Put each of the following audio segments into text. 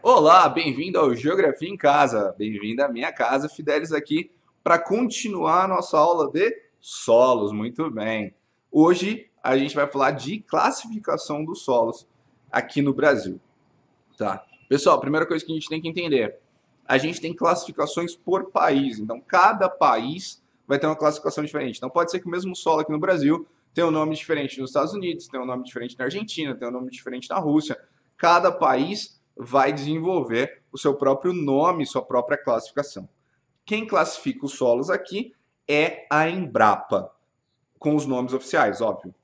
Olá, bem-vindo ao Geografia em Casa. Bem-vindo à minha casa, Fidelis aqui para continuar a nossa aula de solos. Muito bem. Hoje a gente vai falar de classificação dos solos aqui no Brasil, tá? Pessoal, a primeira coisa que a gente tem que entender, a gente tem classificações por país. Então, cada país vai ter uma classificação diferente. Então, pode ser que o mesmo solo aqui no Brasil tenha um nome diferente nos Estados Unidos, tenha um nome diferente na Argentina, tenha um nome diferente na Rússia. Cada país vai desenvolver o seu próprio nome, sua própria classificação. Quem classifica os solos aqui é a Embrapa, com os nomes oficiais, óbvio.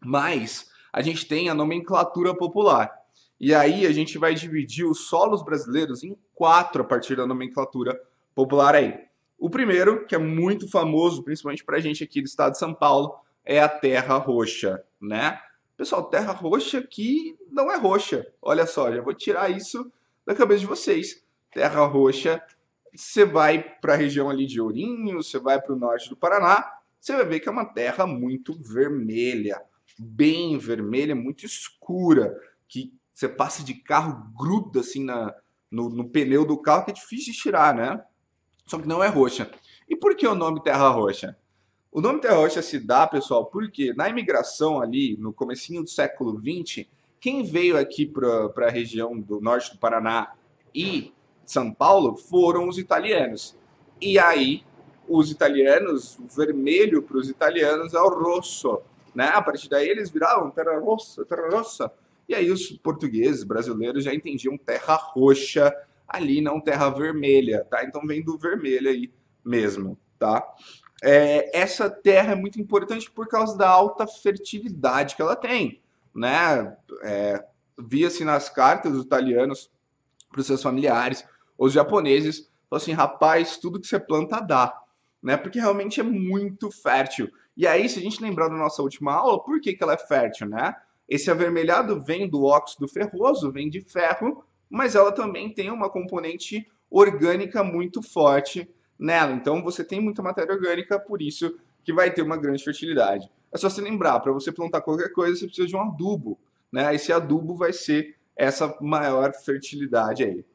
Mas a gente tem a nomenclatura popular. E aí a gente vai dividir os solos brasileiros em quatro a partir da nomenclatura popular aí. O primeiro, que é muito famoso, principalmente para a gente aqui do estado de São Paulo, é a terra roxa, né? Pessoal, terra roxa que não é roxa. Olha só, já vou tirar isso da cabeça de vocês. Terra roxa, você vai para a região ali de Ourinho, você vai para o norte do Paraná, você vai ver que é uma terra muito vermelha, bem vermelha, muito escura, que você passa de carro, gruda assim no pneu do carro, que é difícil de tirar, né? Só que não é roxa. E por que o nome Terra Roxa? O nome Terra Roxa se dá, pessoal, porque na imigração ali, no comecinho do século XX, quem veio aqui para a região do norte do Paraná e São Paulo foram os italianos. E aí, os italianos, o vermelho para os italianos é o rosso, né? A partir daí eles viravam terra rossa, terra rossa. E aí os portugueses, brasileiros já entendiam terra roxa ali, não terra vermelha, tá? Então vem do vermelho aí mesmo, tá? Essa terra é muito importante por causa da alta fertilidade que ela tem, né? Via-se nas cartas dos italianos para os seus familiares, os japoneses, falam assim, rapaz, tudo que você planta dá, né? Porque realmente é muito fértil. E aí, se a gente lembrar da nossa última aula, por que ela é fértil, né? Esse avermelhado vem do óxido ferroso, vem de ferro, mas ela também tem uma componente orgânica muito forte nela. Então, você tem muita matéria orgânica, por isso que vai ter uma grande fertilidade. É só você lembrar, para você plantar qualquer coisa, você precisa de um adubo, né? Esse adubo vai ser essa maior fertilidade aí.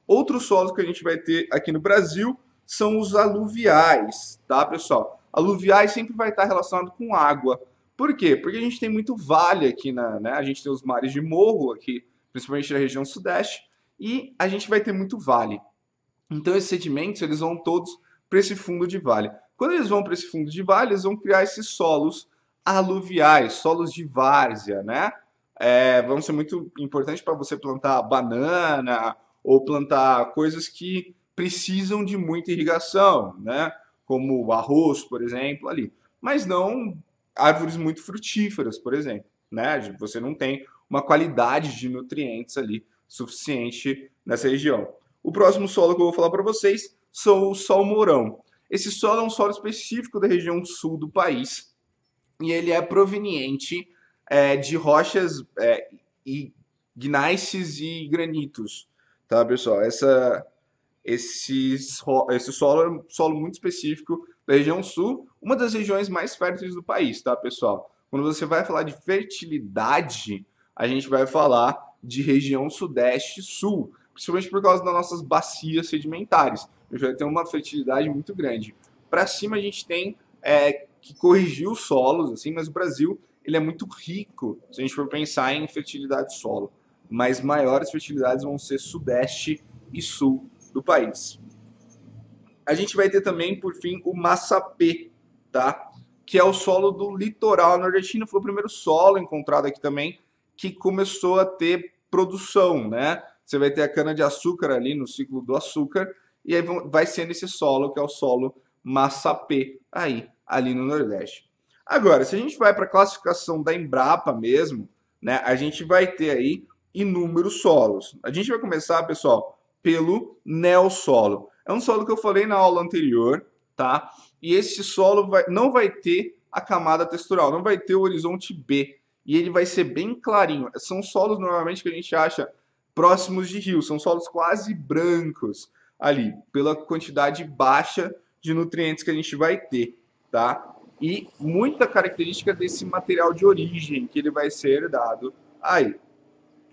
Outros solos que a gente vai ter aqui no Brasil são os aluviais, tá, pessoal? Aluviais sempre vai estar relacionado com água. Por quê? Porque a gente tem muito vale aqui, né? A gente tem os mares de morro aqui, principalmente na região sudeste, e a gente vai ter muito vale. Então esses sedimentos eles vão todos para esse fundo de vale. Quando eles vão para esse fundo de vale, eles vão criar esses solos aluviais, solos de várzea, né? Vão ser muito importantes para você plantar banana ou plantar coisas que precisam de muita irrigação, né? Como arroz, por exemplo, ali. Mas não árvores muito frutíferas, por exemplo, né? Você não tem uma qualidade de nutrientes ali suficiente nessa região. O próximo solo que eu vou falar para vocês são o salmourão. Esse solo é um solo específico da região sul do país e ele é proveniente de rochas gneiss e granitos, tá, pessoal? Esse solo é um solo muito específico da região sul, uma das regiões mais férteis do país, tá, pessoal? Quando você vai falar de fertilidade, a gente vai falar de região sudeste sul, principalmente por causa das nossas bacias sedimentares. A gente vai ter uma fertilidade muito grande. Para cima a gente tem que corrigir os solos, assim, mas o Brasil ele é muito rico se a gente for pensar em fertilidade de solo. Mas maiores fertilidades vão ser sudeste e sul do país. A gente vai ter também, por fim, o massapê, tá? Que é o solo do litoral nordestino. Foi o primeiro solo encontrado aqui também que começou a ter produção, né? Você vai ter a cana-de-açúcar ali no ciclo do açúcar, e aí vai ser nesse solo, que é o solo massapê, aí, ali no Nordeste. Agora, se a gente vai para a classificação da Embrapa mesmo, né, a gente vai ter aí inúmeros solos. A gente vai começar, pessoal, pelo neossolo. É um solo que eu falei na aula anterior, tá? E esse solo não vai ter a camada textural, não vai ter o horizonte B. E ele vai ser bem clarinho. São solos normalmente que a gente acha próximos de rios, são solos quase brancos ali, pela quantidade baixa de nutrientes que a gente vai ter, tá? E muita característica desse material de origem que ele vai ser herdado aí.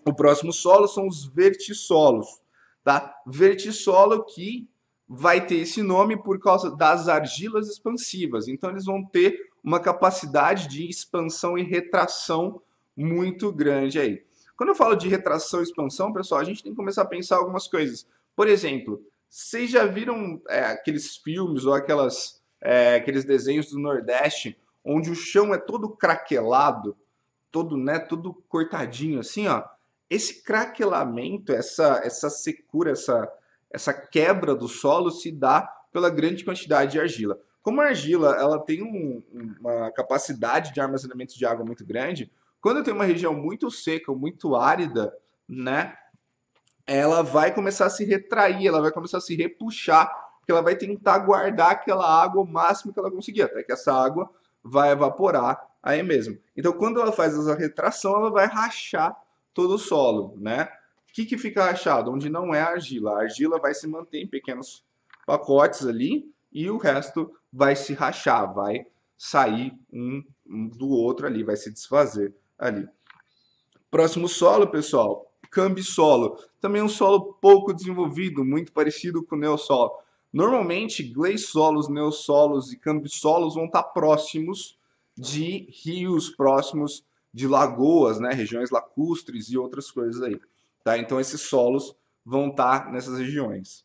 O próximo solo são os vertissolos, tá? Vertissolo que vai ter esse nome por causa das argilas expansivas. Então eles vão ter uma capacidade de expansão e retração muito grande aí. Quando eu falo de retração e expansão, pessoal, a gente tem que começar a pensar algumas coisas. Por exemplo, vocês já viram aqueles filmes ou aqueles desenhos do Nordeste onde o chão é todo craquelado, todo, né, todo cortadinho assim, ó? Esse craquelamento, essa secura, essa quebra do solo se dá pela grande quantidade de argila. Como a argila ela tem uma capacidade de armazenamento de água muito grande, quando eu tenho uma região muito seca, muito árida, né, ela vai começar a se retrair, ela vai começar a se repuxar, porque ela vai tentar guardar aquela água o máximo que ela conseguir, até que essa água vai evaporar aí mesmo. Então, quando ela faz essa retração, ela vai rachar todo o solo, né? O que fica rachado? Onde não é argila. A argila vai se manter em pequenos pacotes ali e o resto vai se rachar, vai sair um do outro ali, vai se desfazer ali. Próximo solo, pessoal, cambissolo. Também é um solo pouco desenvolvido, muito parecido com o neossolo. Normalmente, gleissolos, neossolos e cambissolos vão estar próximos de rios, próximos de lagoas, né, regiões lacustres e outras coisas aí. Tá? Então, esses solos vão estar nessas regiões.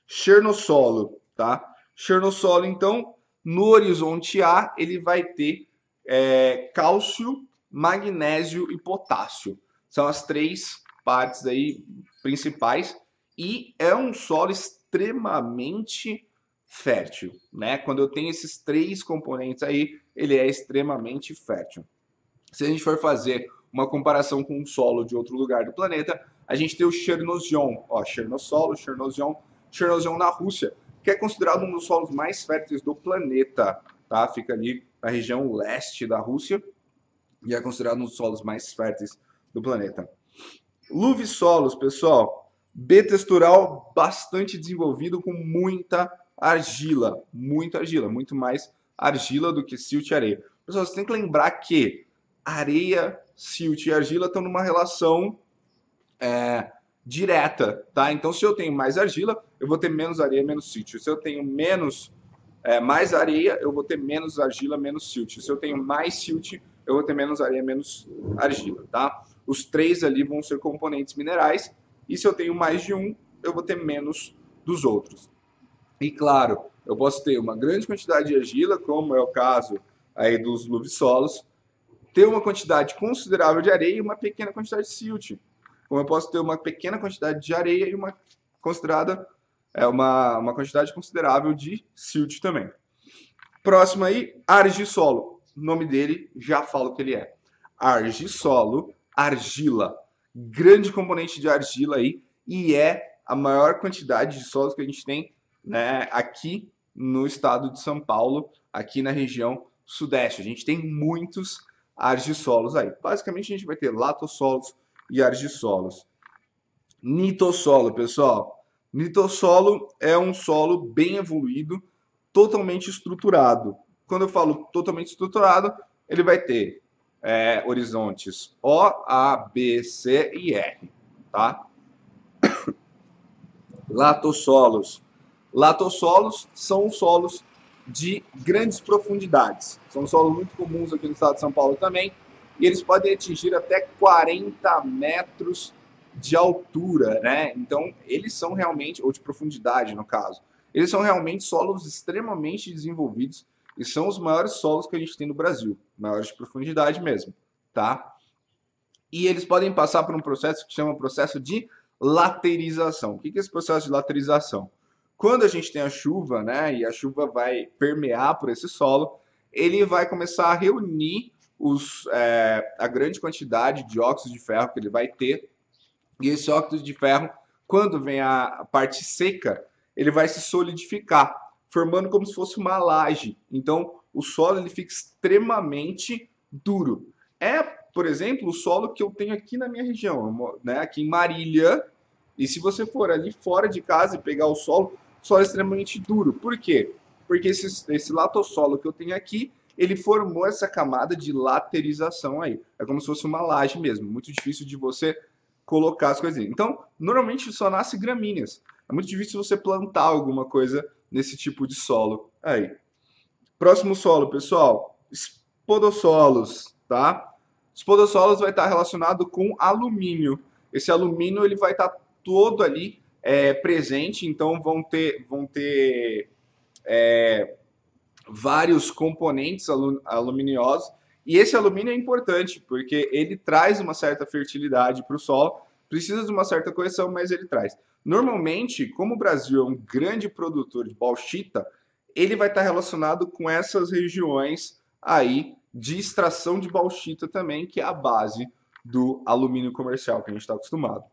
Chernossolo, tá? Chernossolo, então, no horizonte A, ele vai ter cálcio, magnésio e potássio. São as três partes aí principais e é um solo extremamente fértil, né? Quando eu tenho esses três componentes aí, ele é extremamente fértil. Se a gente for fazer uma comparação com um solo de outro lugar do planeta, a gente tem o Chernozion, ó, Chernossolo, Chernozion na Rússia, que é considerado um dos solos mais férteis do planeta, tá? Fica ali na região leste da Rússia e é considerado um dos solos mais férteis do planeta. Luvisolos, pessoal, B-textural bastante desenvolvido com muita argila, muito mais argila do que silt e areia. Pessoal, você tem que lembrar que areia, silt e argila estão numa relação direta, tá? Então, se eu tenho mais argila, eu vou ter menos areia, menos silt. Se eu tenho mais areia, eu vou ter menos argila, menos silt. Se eu tenho mais silt, eu vou ter menos areia, menos argila, tá? Os três ali vão ser componentes minerais, e se eu tenho mais de um, eu vou ter menos dos outros. E claro, eu posso ter uma grande quantidade de argila, como é o caso aí dos luvisolos, ter uma quantidade considerável de areia e uma pequena quantidade de silt. Como eu posso ter uma pequena quantidade de areia e uma quantidade considerável de silt também. Próximo aí, argissolo. O nome dele já fala o que ele é. Argissolo, argila. Grande componente de argila aí e é a maior quantidade de solos que a gente tem, né, aqui no estado de São Paulo, aqui na região sudeste. A gente tem muitos argissolos aí. Basicamente a gente vai ter latossolos e argissolos. Nitossolo, pessoal. Nitossolo é um solo bem evoluído, totalmente estruturado. Quando eu falo totalmente estruturado, ele vai ter horizontes O, A, B, C e R, tá? Latossolos. Latossolos são solos de grandes profundidades. São solos muito comuns aqui no estado de São Paulo também. E eles podem atingir até 40 metros de altura, né? Então, eles são realmente, ou de profundidade no caso, eles são realmente solos extremamente desenvolvidos e são os maiores solos que a gente tem no Brasil, maiores de profundidade mesmo, tá? E eles podem passar por um processo que chama processo de laterização. O que é esse processo de laterização? Quando a gente tem a chuva, né, e a chuva vai permear por esse solo, ele vai começar a reunir a grande quantidade de óxido de ferro que ele vai ter. E esse óxido de ferro, quando vem a parte seca, ele vai se solidificar, formando como se fosse uma laje. Então, o solo ele fica extremamente duro. Por exemplo, o solo que eu tenho aqui na minha região, né, aqui em Marília. E se você for ali fora de casa e pegar o solo é extremamente duro. Por quê? Porque esse latossolo que eu tenho aqui, ele formou essa camada de laterização aí. É como se fosse uma laje mesmo, muito difícil de você colocar as coisinhas. Então, normalmente só nasce gramíneas. É muito difícil você plantar alguma coisa nesse tipo de solo aí. Próximo solo, pessoal, spodossolos, tá? Spodossolos vai estar relacionado com alumínio. Esse alumínio ele vai estar todo ali presente, então vão ter vários componentes aluminiosos. E esse alumínio é importante, porque ele traz uma certa fertilidade para o solo, precisa de uma certa correção, mas ele traz. Normalmente, como o Brasil é um grande produtor de bauxita, ele vai estar relacionado com essas regiões aí de extração de bauxita também, que é a base do alumínio comercial que a gente está acostumado.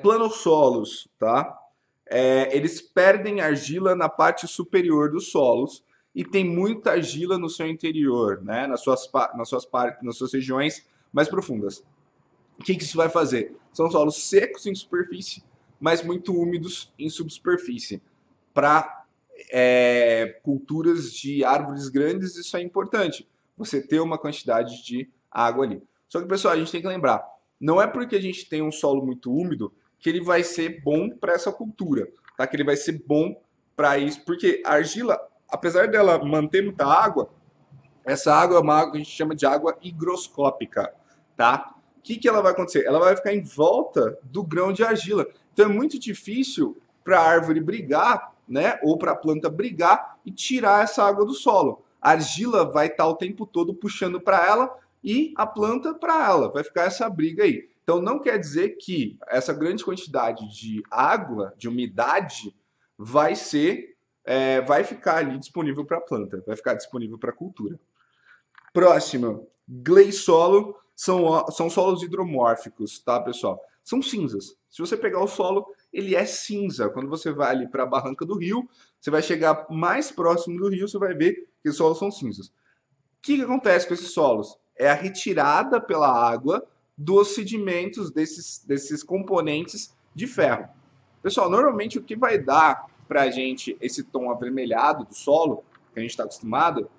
Planossolos, tá? Eles perdem argila na parte superior dos solos e tem muita argila no seu interior, né? Nas suas regiões mais profundas. O que isso vai fazer? São solos secos em superfície, mas muito úmidos em subsuperfície. Para culturas de árvores grandes, isso é importante. Você ter uma quantidade de água ali. Só que, pessoal, a gente tem que lembrar, não é porque a gente tem um solo muito úmido que ele vai ser bom para essa cultura, tá? Que ele vai ser bom para isso, porque a argila, apesar dela manter muita água, essa água é uma água que a gente chama de água higroscópica, tá? O que ela vai acontecer? Ela vai ficar em volta do grão de argila. Então é muito difícil para a árvore brigar, né? Ou para a planta brigar e tirar essa água do solo. A argila vai estar o tempo todo puxando para ela e a planta para ela. Vai ficar essa briga aí. Então não quer dizer que essa grande quantidade de água, de umidade, vai ficar ali disponível para a planta, vai ficar disponível para a cultura. Próximo, gleissolo são solos hidromórficos, tá, pessoal? São cinzas. Se você pegar o solo, ele é cinza. Quando você vai ali para a barranca do rio, você vai chegar mais próximo do rio, você vai ver que os solos são cinzas. O que acontece com esses solos? É a retirada pela água dos sedimentos desses componentes de ferro. Pessoal, normalmente o que vai dar para a gente esse tom avermelhado do solo, que a gente está acostumado,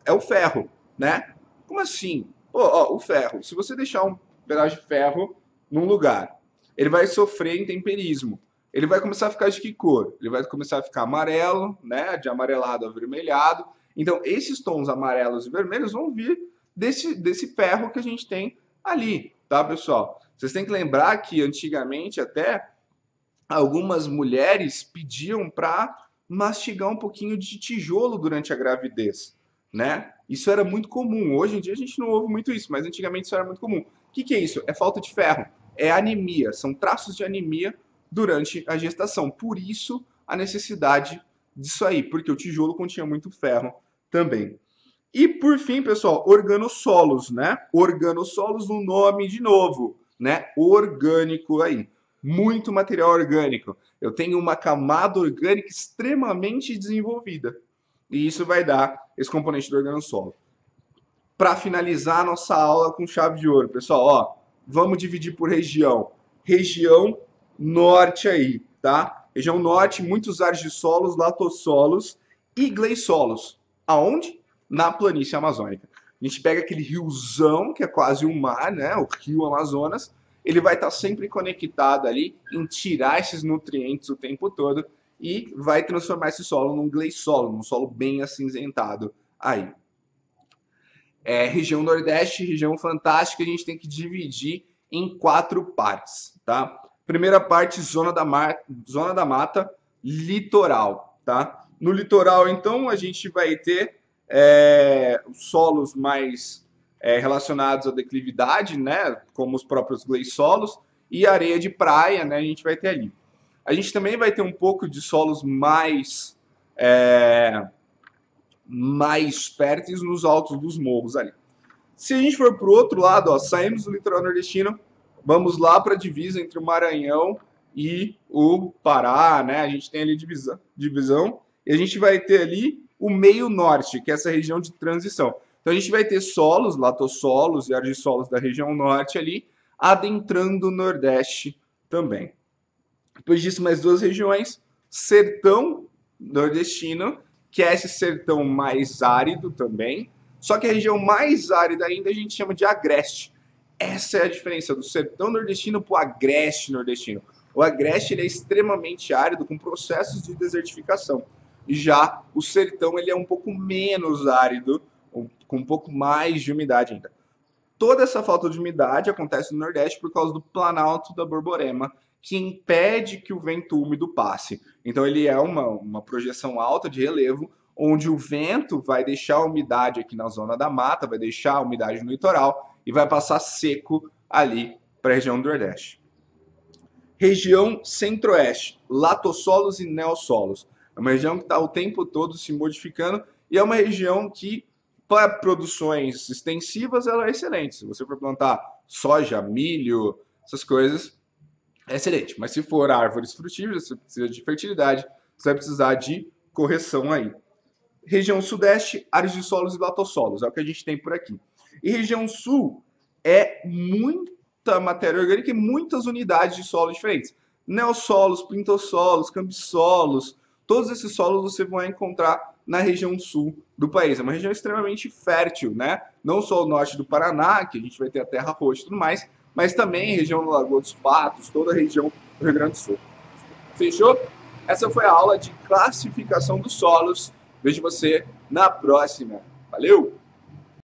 é o ferro, né? Como assim? O ferro. Se você deixar um pedaço de ferro num lugar, ele vai sofrer intemperismo. Ele vai começar a ficar de que cor? Ele vai começar a ficar amarelo, né? De amarelado a avermelhado. Então, esses tons amarelos e vermelhos vão vir desse ferro que a gente tem ali, tá, pessoal? Vocês têm que lembrar que antigamente até algumas mulheres pediam para mastigar um pouquinho de tijolo durante a gravidez, né? Isso era muito comum. Hoje em dia a gente não ouve muito isso, mas antigamente isso era muito comum. O que é isso? É falta de ferro. É anemia. São traços de anemia durante a gestação. Por isso a necessidade disso aí, porque o tijolo continha muito ferro também. E por fim, pessoal, organossolos, né? Organossolos no nome de novo, né? Orgânico aí. Muito material orgânico. Eu tenho uma camada orgânica extremamente desenvolvida. E isso vai dar esse componente do organossolo. Para finalizar a nossa aula com chave de ouro, pessoal, ó, vamos dividir por região. Região norte aí, tá? Região norte, muitos argissolos, latossolos e gleissolos. Aonde? Na planície amazônica. A gente pega aquele riozão, que é quase um mar, né? O rio Amazonas. Ele vai estar sempre conectado ali em tirar esses nutrientes o tempo todo e vai transformar esse solo num gleissolo, num solo bem acinzentado aí. Região Nordeste, região fantástica, a gente tem que dividir em 4 partes, tá? Primeira parte, zona da mata, litoral, tá? No litoral, então, a gente vai ter solos mais relacionados à declividade, né? Como os próprios gleissolos, e areia de praia, né? A gente vai ter ali. A gente também vai ter um pouco de solos mais férteis nos altos dos morros ali. Se a gente for para o outro lado, ó, saímos do litoral nordestino, vamos lá para a divisa entre o Maranhão e o Pará, né? A gente tem ali divisão e a gente vai ter ali o meio norte, que é essa região de transição. Então a gente vai ter solos, latossolos e argissolos da região norte ali, adentrando o nordeste também. Depois disso, mais 2 regiões, sertão nordestino que é esse sertão mais árido também. Só que a região mais árida ainda a gente chama de agreste. Essa é a diferença do sertão nordestino para o agreste nordestino. O agreste ele é extremamente árido, com processos de desertificação. Já o sertão ele é um pouco menos árido, com um pouco mais de umidade ainda. Toda essa falta de umidade acontece no Nordeste por causa do Planalto da Borborema, que impede que o vento úmido passe. Então ele é uma projeção alta de relevo, onde o vento vai deixar a umidade aqui na zona da mata, vai deixar a umidade no litoral e vai passar seco ali para a região do Nordeste. Região Centro-Oeste, latossolos e neossolos. É uma região que está o tempo todo se modificando e é uma região que, para produções extensivas, ela é excelente. Se você for plantar soja, milho, essas coisas, é excelente. Mas se for árvores frutíferas, você precisa de fertilidade, você vai precisar de correção aí. Região Sudeste, áreas de solos e latossolos, é o que a gente tem por aqui. E região Sul é muita matéria orgânica e muitas unidades de solo diferentes. Neossolos, plintossolos, cambissolos, todos esses solos você vai encontrar na região sul do país. É uma região extremamente fértil, né? Não só o norte do Paraná, que a gente vai ter a terra roxa e tudo mais, mas também a região do Lagoa dos Patos, toda a região do Rio Grande do Sul. Fechou? Essa foi a aula de classificação dos solos. Vejo você na próxima. Valeu!